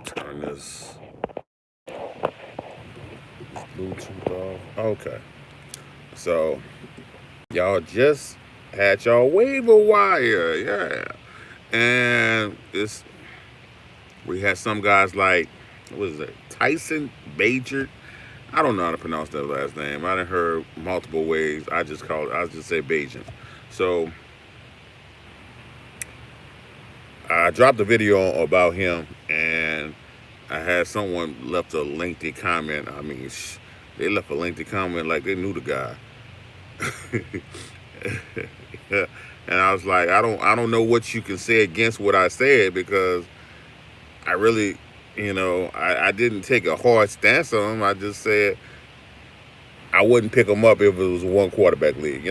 Turn this Bluetooth off. Okay. So y'all just had y'all waiver wire, yeah. And it's we had some guys like what is it, Tyson Bajert. I don't know how to pronounce that last name. I done heard multiple ways. I just say Bajent. So I dropped a video about him, and I had someone left a lengthy comment. I mean, they left a lengthy comment like they knew the guy. And I was like, I don't know what you can say against what I said because I really, I didn't take a hard stance on him. I just said I wouldn't pick him up if it was a one quarterback league.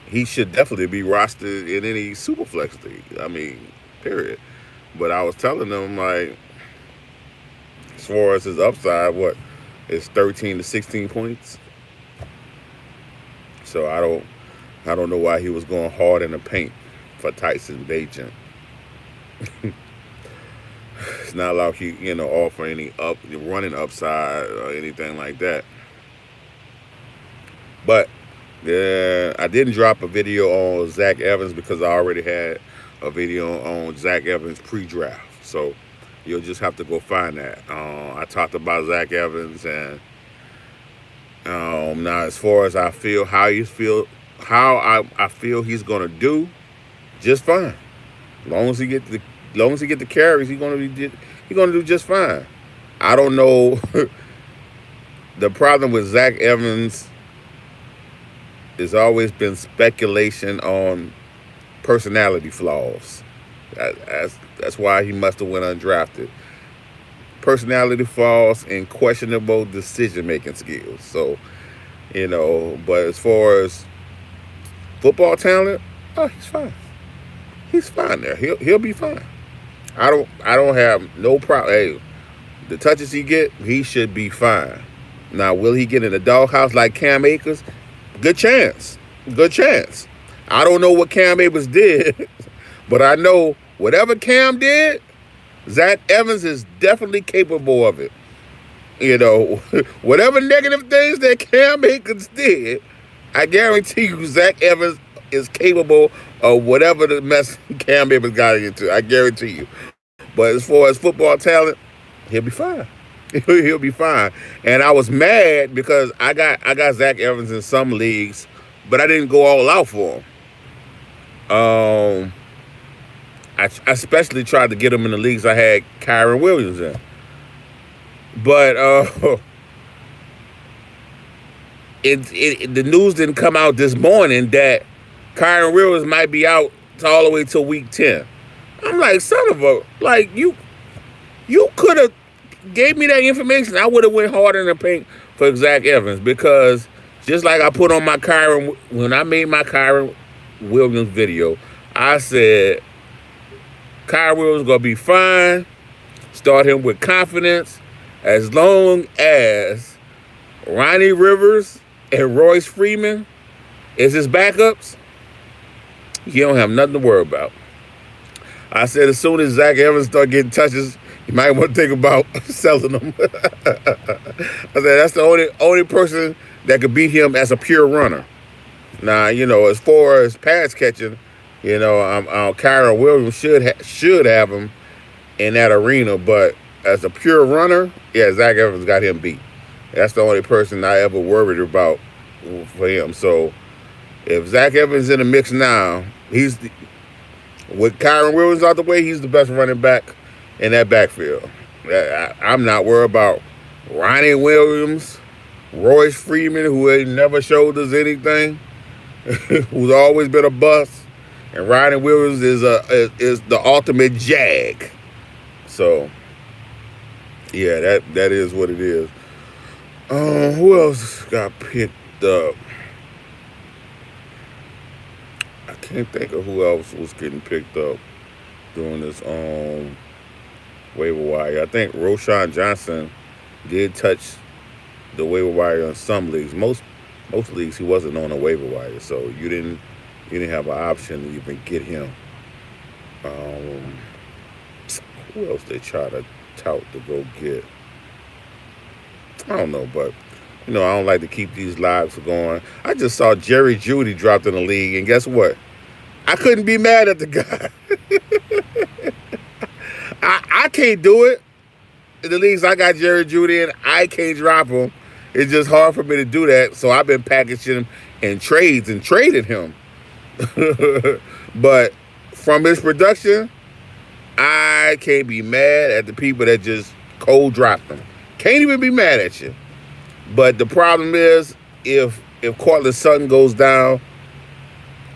He should definitely be rostered in any superflex league. I mean, period. But I was telling them like, as far as his upside, what it's 13 to 16 points. So I don't know why he was going hard in the paint for Tyson Bagent. It's not like he offer any running upside or anything like that. But yeah, I didn't drop a video on Zach Evans because I already had a video on Zach Evans pre-draft. So you'll just have to go find that. I talked about Zach Evans, and now as far as how I feel he's gonna do, just fine. Long as he get the carries, he's gonna do just fine. I don't know. The problem with Zach Evans has always been speculation on personality flaws. That's why he must have went undrafted. Personality flaws and questionable decision making skills. So, but as far as football talent, oh, he's fine. He's fine there. He'll be fine. I don't have no problem. Hey, the touches he get, he should be fine. Now, will he get in the doghouse like Cam Akers? Good chance. Good chance. I don't know what Cam Akers did, but I know whatever Cam did, Zach Evans is definitely capable of it. Whatever negative things that Cam Akers did, I guarantee you Zach Evans is capable of whatever the mess Cam Akers got into. I guarantee you. But as far as football talent, he'll be fine. He'll be fine. And I was mad because I got Zach Evans in some leagues, but I didn't go all out for him. I especially tried to get him in the leagues I had Kyron Williams in. But the news didn't come out this morning that Kyron Williams might be out all the way till week 10. I'm like, son of a, like you could have gave me that information. I would have went harder in the paint for Zach Evans because just like I put on my Kyron when I made my Kyron Williams video, I said Kyron Williams gonna be fine. Start him with confidence as long as Ronnie Rivers and Royce Freeman is his backups. You don't have nothing to worry about. I said as soon as Zach Evans start getting touches, you might want to think about selling him. I said that's the only person that could beat him as a pure runner. Now, as far as pass catching, Kyron Williams should have him in that arena, but as a pure runner, yeah, Zach Evans got him beat. That's the only person I ever worried about for him. So if Zach Evans in the mix now, with Kyron Williams out the way, he's the best running back in that backfield. I'm not worried about Ronnie Williams, Royce Freeman, who ain't never showed us anything, who's always been a bust, and Ronnie Williams is the ultimate jag. So yeah, that is what it is. Who else got picked up? I can't think of who else was getting picked up during this waiver wire. I think Roshan Johnson did touch the waiver wire in some leagues. Most leagues he wasn't on a waiver wire, so you didn't have an option to even get him. Who else they try to tout to go get? I don't know, but I don't like to keep these lives going. I just saw Jerry Judy dropped in the league, and guess what? I couldn't be mad at the guy. I can't do it. In the leagues I got Jerry Judy in, I can't drop him. It's just hard for me to do that. So I've been packaging him in trades and trading him. But from his production, I can't be mad at the people that just cold dropped him. Can't even be mad at you. But the problem is, if Cortland Sutton goes down,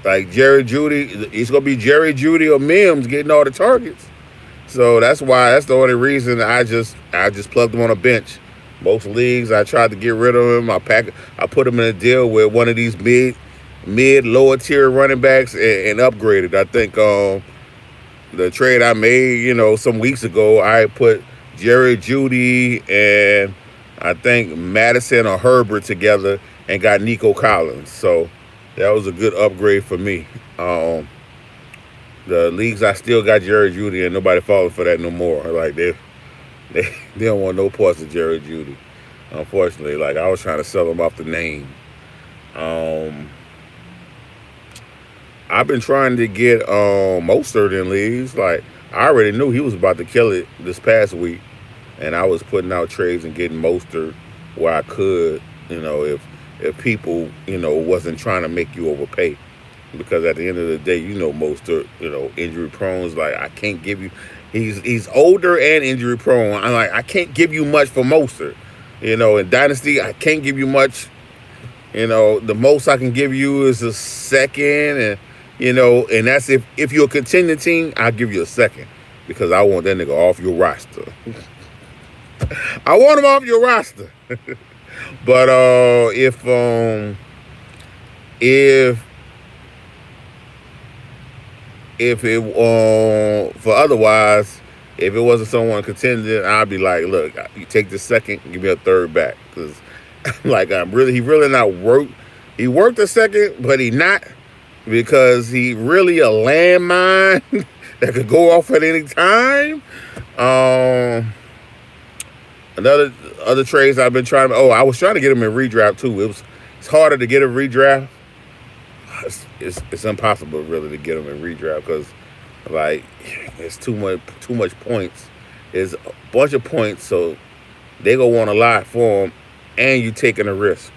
like Jerry Judy, it's gonna be Jerry Judy or Mims getting all the targets. So that's the only reason I just plugged him on a bench. Most leagues I tried to get rid of him. I put him in a deal with one of these mid lower tier running backs and upgraded. I think the trade I made, some weeks ago, I put Jerry Judy and I think Madison or Herbert together and got Nico Collins. So that was a good upgrade for me. The leagues I still got Jerry Judy and nobody falling for that no more. Like they don't want no parts of Jerry Judy. Unfortunately, like I was trying to sell him off the name. I've been trying to get Mostert in leagues. Like I already knew he was about to kill it this past week, and I was putting out trades and getting Mostert where I could. If people wasn't trying to make you overpay, because at the end of the day, Mostert, injury prone is like I can't give you. He's older and injury prone. I'm like I can't give you much for Mostert. In Dynasty, I can't give you much. The most I can give you is a second, and and that's if you're a contending team, I'll give you a second because I want that nigga off your roster. I want him off your roster. But if it for otherwise, if it wasn't someone contending, I'd be like, look, you take the second, give me a third back because like he really not worked. He worked a second, but he not because he really a landmine that could go off at any time. Other trades I've been trying. I was trying to get him in redraft too. It's harder to get a redraft. It's impossible really to get him in redraft because like it's too much points. It's a bunch of points, so they gonna want a lot for him, and you taking a risk.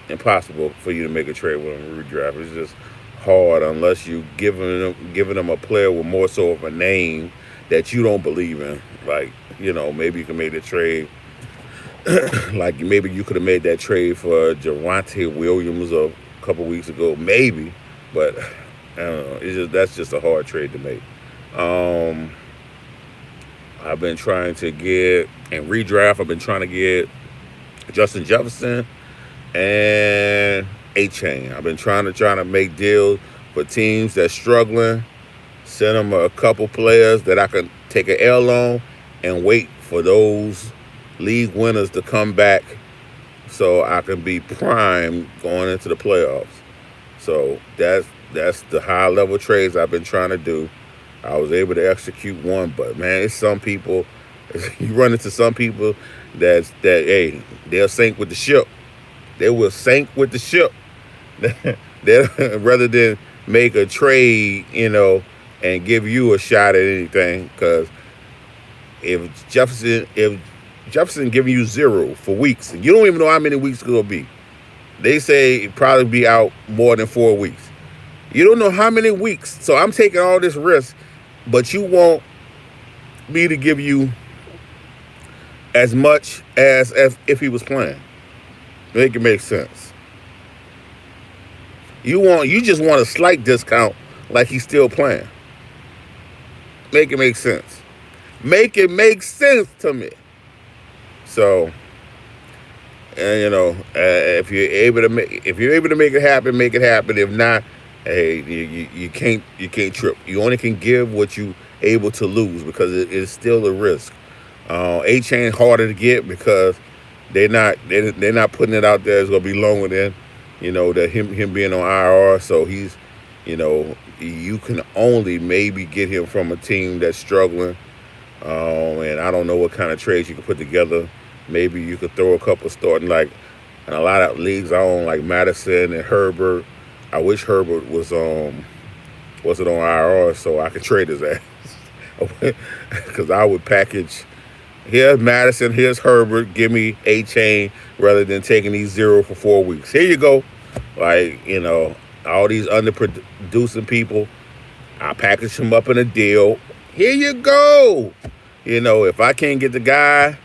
Impossible for you to make a trade with him in redraft. It's just hard unless you giving them a player with more so of a name that you don't believe in. Like maybe you can make the trade. Like maybe you could have made that trade for Javonte Williams a couple weeks ago, maybe, but I don't know. That's just a hard trade to make. I've been trying to get in redraft. I've been trying to get Justin Jefferson and A-Chain. I've been trying to make deals for teams that's struggling. Send them a couple players that I can take an L on and wait for those league winners to come back so I can be prime going into the playoffs. So that's the high level trades I've been trying to do. I was able to execute one, but man, it's some people. You run into some people that hey, they'll sink with the ship. They will sink with the ship. Rather than make a trade, and give you a shot at anything. Because if Jefferson giving you 0 for weeks, and you don't even know how many weeks it's gonna be. They say it'd probably be out more than 4 weeks. You don't know how many weeks. So I'm taking all this risk, but you want me to give you as much as if he was playing. Make it make sense. You just want a slight discount like he's still playing. Make it make sense. Make it make sense to me. So, and if you're able to make it happen, make it happen. If not, hey, you can't trip. You only can give what you able to lose because it is still a risk. A-Chain harder to get because they're not putting it out there. It's gonna be longer than that him being on IR. So he's you can only maybe get him from a team that's struggling. And I don't know what kind of trades you could put together. Maybe you could throw a couple starting like in a lot of leagues I own like Madison and Herbert. I wish Herbert wasn't on IR so I could trade his ass. Because I would package here's Madison, here's Herbert, give me a chain rather than taking these 0 for 4 weeks. Here you go. Like, all these underproducing people, I package them up in a deal. Here you go. If I can't get the guy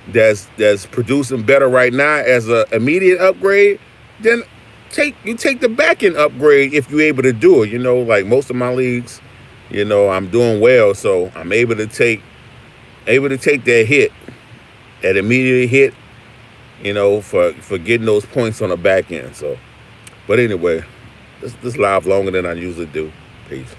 that's producing better right now as an immediate upgrade, then take the back end upgrade if you're able to do it. Like most of my leagues, I'm doing well, so I'm able to take that hit, that immediate hit, for getting those points on the back end. So, but anyway, this live longer than I usually do. Peace.